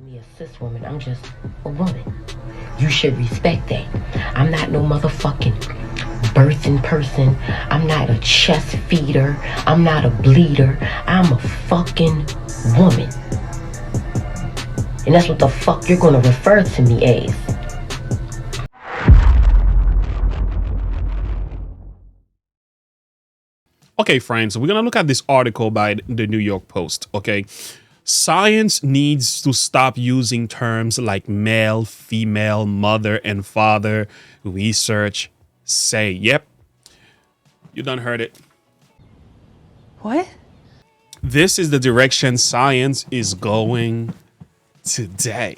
Me a cis woman, I'm just a woman. You should respect that. I'm not no motherfucking birthing person. I'm not a chest feeder. I'm not a bleeder. I'm a fucking woman. And that's what the fuck you're gonna refer to me as. Okay, friends, we're gonna look at this article by the New York Post. Okay, science needs to stop using terms like male, female, mother, and father. Research say, yep, you done heard it. What? This is the direction science is going today.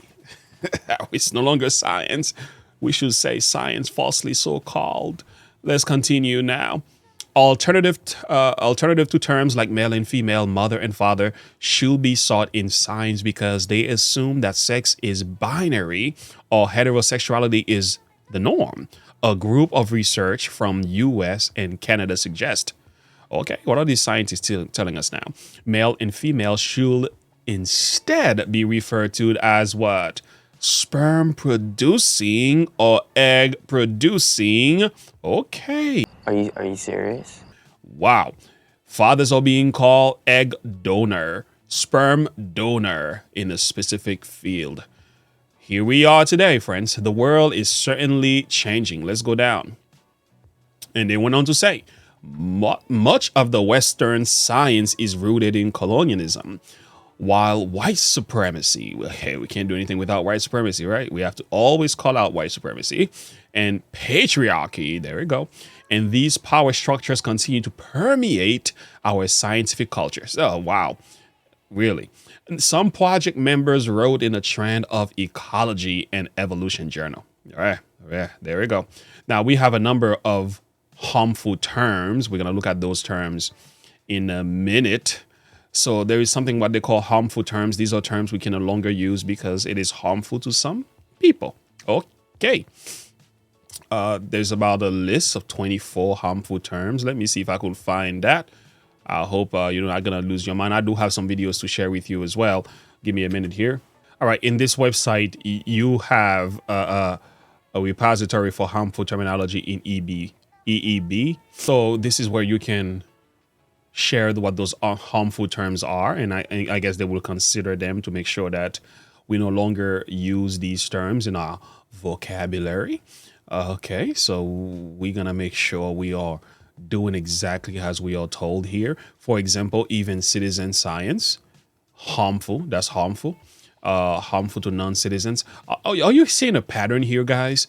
It's no longer science. We should say science falsely so called. Let's continue now. Alternative to terms like male and female, mother and father should be sought in science because they assume that sex is binary or heterosexuality is the norm. A group of research from US and Canada suggests. Okay, what are these scientists telling us now? Male and female should instead be referred to as what? Sperm producing or egg producing. Okay. Are you serious? Wow. Fathers are being called egg donor, sperm donor in a specific field. Here we are today, friends. The world is certainly changing. Let's go down. And they went on to say, much of the Western science is rooted in colonialism, while white supremacy, well, hey, we can't do anything without white supremacy, right? We have to always call out white supremacy and patriarchy. There we go. And these power structures continue to permeate our scientific cultures. Oh, wow. Really? And some project members wrote in a Trend of Ecology and Evolution journal. All right. Yeah, there we go. Now, we have a number of harmful terms. We're going to look at those terms in a minute. So there is something what they call harmful terms. These are terms we can no longer use because it is harmful to some people. Okay. There's about a list of 24 harmful terms. Let me see if I could find that. I hope you're not going to lose your mind. I do have some videos to share with you as well. Give me a minute here. All right. In this website, you have a repository for harmful terminology in EEB. So this is where you can share what those harmful terms are. And I guess they will consider them to make sure that we no longer use these terms in our vocabulary. Okay, so we're going to make sure we are doing exactly as we are told here. For example, even citizen science, harmful. That's harmful. Harmful to non-citizens. Are you seeing a pattern here, guys?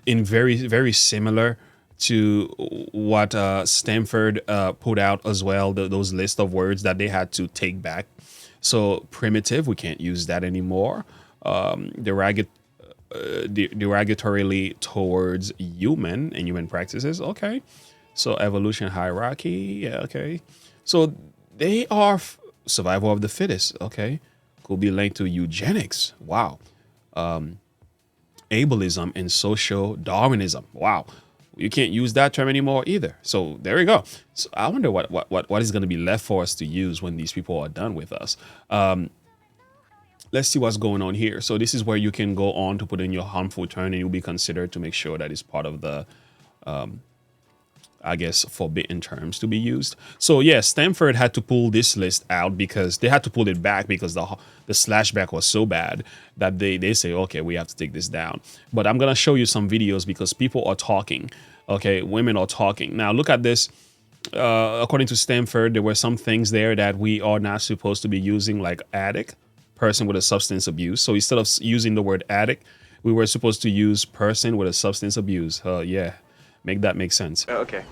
In very, very similar to what Stanford put out as well, those list of words that they had to take back. So primitive, we can't use that anymore. Derogatorily towards human and human practices. Okay. So evolution hierarchy. Yeah, okay. So they are survival of the fittest. Okay. Could be linked to eugenics. Wow. Ableism and social Darwinism. Wow. You can't use that term anymore either. So there we go. So I wonder what is going to be left for us to use when these people are done with us. Let's see what's going on here. So this is where you can go on to put in your harmful term and you'll be considered to make sure that it's part of the, I guess, forbidden terms to be used. So yeah, Stanford had to pull this list out because they had to pull it back because the slashback was so bad that they say, okay, we have to take this down. But I'm going to show you some videos because people are talking. Okay, women are talking. Now look at this. According to Stanford, there were some things there that we are not supposed to be using, like addict, person with a substance abuse. So instead of using the word addict, we were supposed to use person with a substance abuse. Yeah, make that make sense. Okay.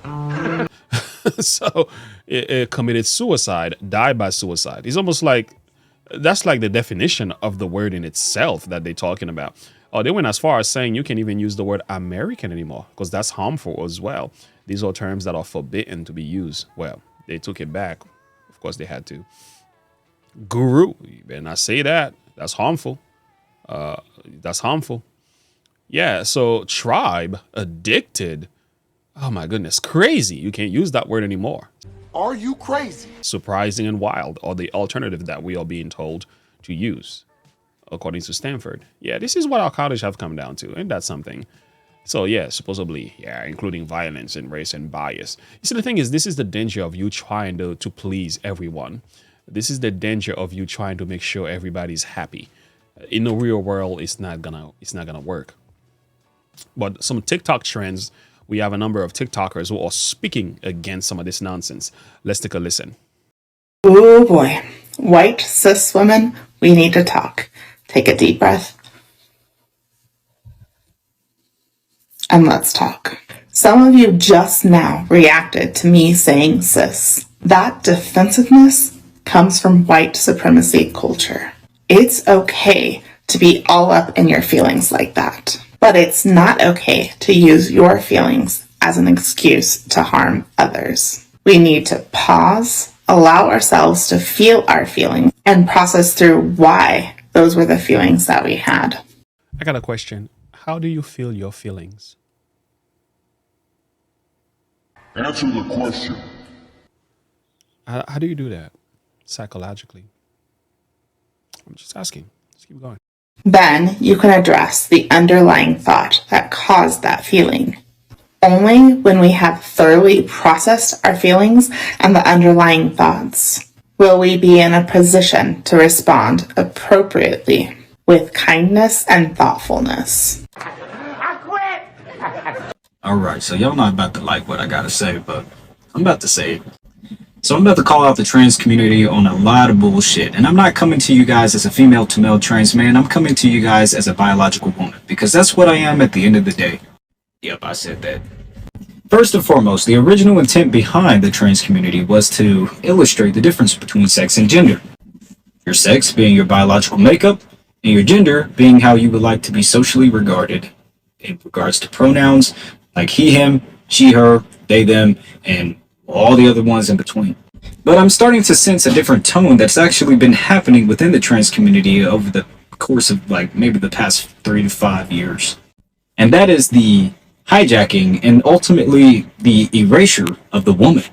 So it committed suicide, died by suicide. It's almost like that's like the definition of the word in itself that they're talking about. Oh, they went as far as saying you can't even use the word American anymore because that's harmful as well. These are terms that are forbidden to be used. Well, they took it back. Of course, they had to. Guru, you better not say that. That's harmful. That's harmful. Yeah, so tribe, addicted. Oh my goodness, crazy. You can't use that word anymore. Are you crazy? Surprising and wild are the alternative that we are being told to use. according to Stanford. Yeah, this is what our college have come down to, and that's something. So yeah, supposedly, yeah, including violence and race and bias. You see, the thing is, this is the danger of you trying to please everyone. This is the danger of you trying to make sure everybody's happy. In the real world, it's not gonna work. But some TikTok trends, we have a number of TikTokers who are speaking against some of this nonsense. Let's take a listen. Oh boy. White cis women, we need to talk. Take a deep breath. And let's talk. Some of you just now reacted to me saying cis. That defensiveness comes from white supremacy culture. It's okay to be all up in your feelings like that. But it's not okay to use your feelings as an excuse to harm others. We need to pause, allow ourselves to feel our feelings, and process through why those were the feelings that we had. I got a question. How do you feel your feelings? Answer the question. How do you do that psychologically? I'm just asking. Let's keep going. Then you can address the underlying thought that caused that feeling. Only when we have thoroughly processed our feelings and the underlying thoughts will we be in a position to respond appropriately with kindness and thoughtfulness. Alright, so y'all not about to like what I gotta say, but I'm about to say it. So I'm about to call out the trans community on a lot of bullshit. And I'm not coming to you guys as a female to male trans man. I'm coming to you guys as a biological woman. Because that's what I am at the end of the day. Yep, I said that. First and foremost, the original intent behind the trans community was to illustrate the difference between sex and gender. Your sex being your biological makeup, and your gender being how you would like to be socially regarded in regards to pronouns like he, him, she, her, they, them, and all the other ones in between. But I'm starting to sense a different tone that's actually been happening within the trans community over the course of like maybe the past 3 to 5 years. And that is the hijacking and ultimately the erasure of the woman.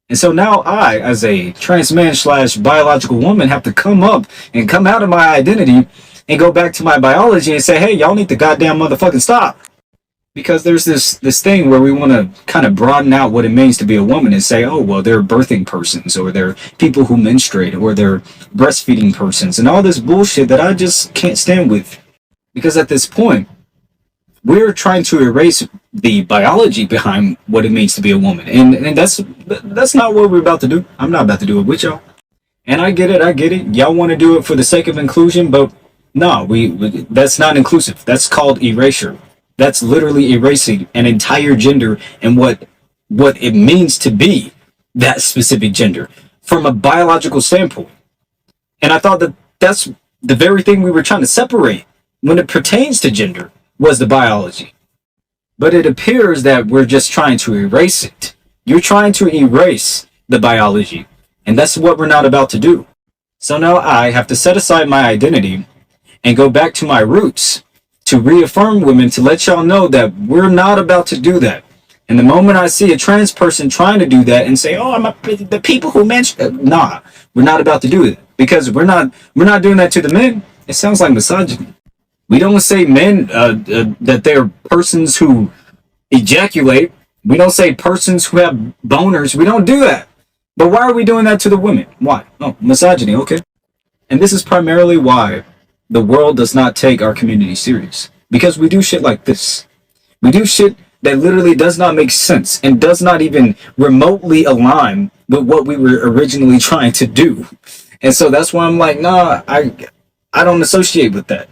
And so now I, as a trans man / biological woman, have to come up and come out of my identity and go back to my biology and say, hey, y'all need to goddamn motherfucking stop. Because there's this thing where we want to kind of broaden out what it means to be a woman and say, oh, well, they're birthing persons, or they're people who menstruate, or they're breastfeeding persons, and all this bullshit that I just can't stand with. Because at this point, we're trying to erase the biology behind what it means to be a woman. And that's not what we're about to do. I'm not about to do it with y'all. And I get it. Y'all want to do it for the sake of inclusion, but no, that's not inclusive. That's called erasure. That's literally erasing an entire gender and what it means to be that specific gender from a biological standpoint. And I thought that that's the very thing we were trying to separate when it pertains to gender was the biology. But it appears that we're just trying to erase it. You're trying to erase the biology, and that's what we're not about to do. So now I have to set aside my identity and go back to my roots to reaffirm women, to let y'all know that we're not about to do that. And the moment I see a trans person trying to do that and say, oh, the people who mentioned, nah, we're not about to do it, because we're not doing that to the men. It sounds like misogyny. We don't say men that they're persons who ejaculate. We don't say persons who have boners. We don't do that. But why are we doing that to the women? Why? Oh, misogyny, okay. And this is primarily why the world does not take our community serious. Because we do shit like this. We do shit that literally does not make sense and does not even remotely align with what we were originally trying to do. And so that's why I'm like, nah, I don't associate with that.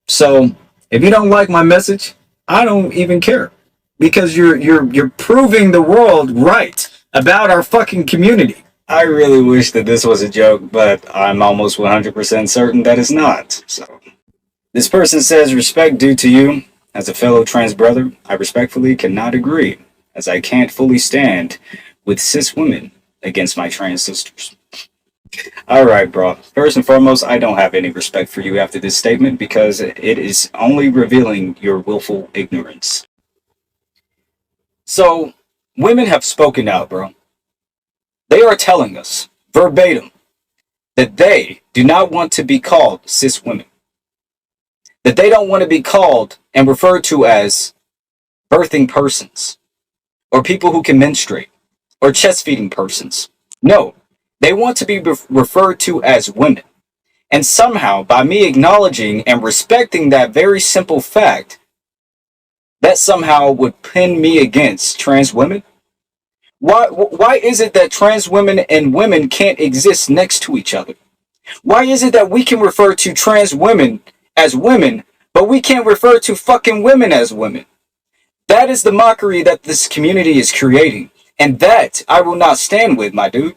So if you don't like my message, I don't even care. Because you're proving the world right about our fucking community. I really wish that this was a joke, but I'm almost 100% certain that it's not. So, this person says, respect due to you. As a fellow trans brother, I respectfully cannot agree, as I can't fully stand with cis women against my trans sisters. Alright, bro. First and foremost, I don't have any respect for you after this statement, because it is only revealing your willful ignorance. So, women have spoken out, bro. They are telling us, verbatim, that they do not want to be called cis women. that they don't want to be called and referred to as birthing persons or people who can menstruate or chest feeding persons. No, they want to be referred to as women. And somehow, by me acknowledging and respecting that very simple fact, that somehow would pin me against trans women. Why is it that trans women and women can't exist next to each other? Why is it that we can refer to trans women as women, but we can't refer to fucking women as women? That is the mockery that this community is creating. And that I will not stand with, my dude.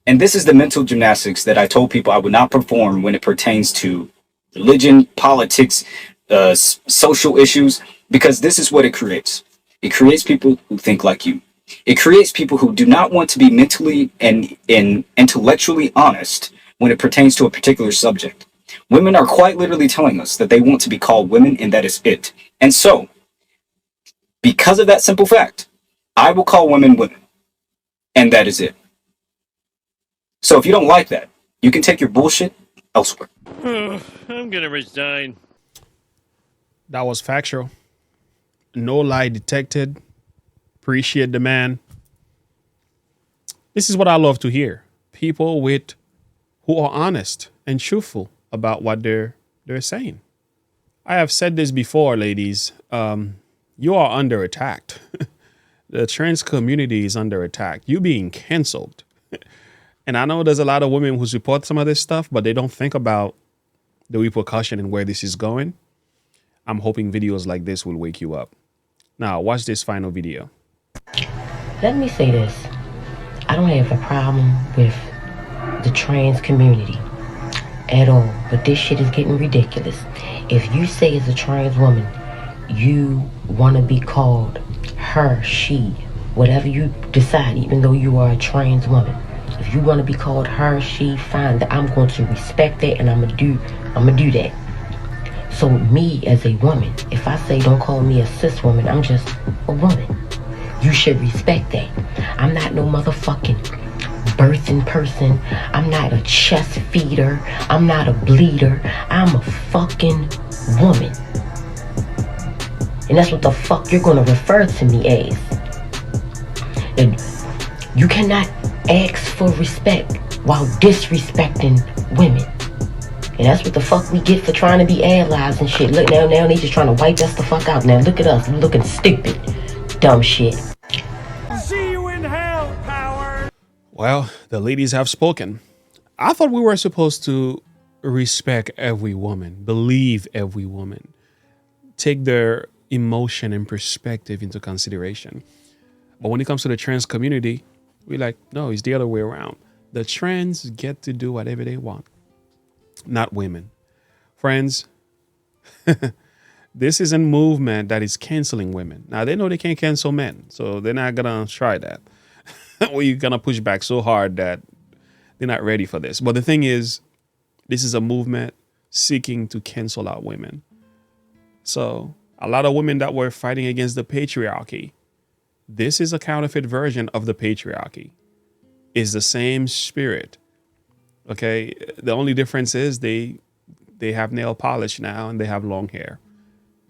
And this is the mental gymnastics that I told people I would not perform when it pertains to religion, politics, social issues, because this is what it creates. It creates people who think like you. It creates people who do not want to be mentally and intellectually honest when it pertains to a particular subject. Women are quite literally telling us that they want to be called women, and that is it. And so, because of that simple fact, I will call women women, and that is it. So if you don't like that, you can take your bullshit elsewhere. I'm gonna resign. That was factual. No lie detected. Appreciate the man. This is what I love to hear. People who are honest and truthful about what they're saying. I have said this before, ladies. You are under attack. The trans community is under attack. You being canceled. And I know there's a lot of women who support some of this stuff, but they don't think about the repercussion and where this is going. I'm hoping videos like this will wake you up. Now, watch this final video. Let me say this. I don't have a problem with the trans community at all, but this shit is getting ridiculous. If you say as a trans woman, you want to be called her, she, whatever you decide, even though you are a trans woman, if you want to be called her, she, fine. I'm going to respect that, and I'm gonna do that. So me as a woman, if I say don't call me a cis woman, I'm just a woman. You should respect that. I'm not no motherfucking birthing person. I'm not a chest feeder. I'm not a bleeder. I'm a fucking woman. And that's what the fuck you're gonna refer to me as. And you cannot ask for respect while disrespecting women. And that's what the fuck we get for trying to be allies and shit. Look now they just trying to wipe us the fuck out. Now look at us, we're looking stupid. Dumb shit. See you in hell, coward! Well, the ladies have spoken. I thought we were supposed to respect every woman, believe every woman, take their emotion and perspective into consideration. But when it comes to the trans community, we're like, no, it's the other way around. The trans get to do whatever they want, not women. Friends, this is a movement that is canceling women. Now, they know they can't cancel men, so they're not going to try that. We're going to push back so hard that they're not ready for this. But the thing is, this is a movement seeking to cancel out women. So a lot of women that were fighting against the patriarchy, this is a counterfeit version of the patriarchy. It's the same spirit. Okay. The only difference is they have nail polish now and they have long hair,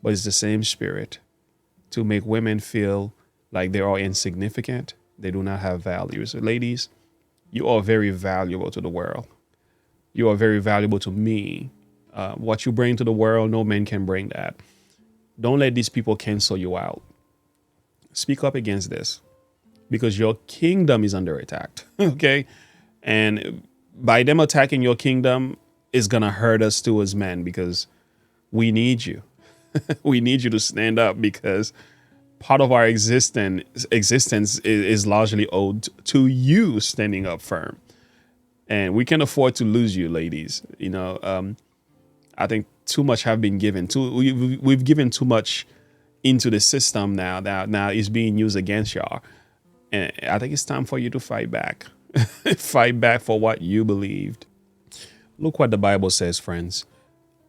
but it's the same spirit to make women feel like they are insignificant. They do not have values. So ladies, you are very valuable to the world. You are very valuable to me. What you bring to the world, no man can bring that. Don't let these people cancel you out. Speak up against this because your kingdom is under attack. Okay. And by them attacking your kingdom is going to hurt us too as men because we need you. We need you to stand up because part of our existence is largely owed to you standing up firm. And we can afford to lose you, ladies. You know, I think too much have been given. We've given too much into the system now that now is being used against y'all. And I think it's time for you to fight back. Fight back for what you believed. Look what the Bible says, friends.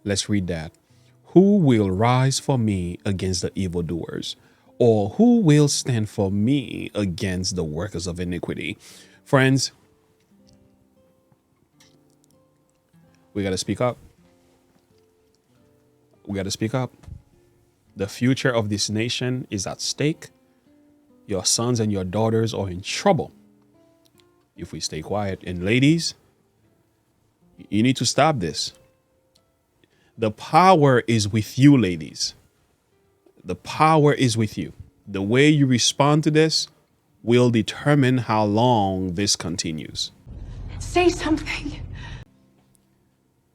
Let's read that. Who will rise for me against the evildoers? Or who will stand for me against the workers of iniquity? Friends, we got to speak up. We got to speak up. The future of this nation is at stake. Your sons and your daughters are in trouble if we stay quiet. And ladies, you need to stop this. The power is with you, ladies. The power is with you. The way you respond to this will determine how long this continues. Say something.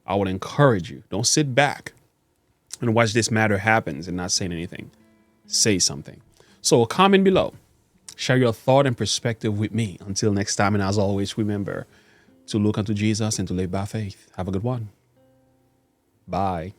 I would encourage you, don't sit back and watch this matter happens and not saying anything. Say something. So comment below. Share your thought and perspective with me. Until next time, and as always, remember to look unto Jesus and to live by faith. Have a good one. Bye.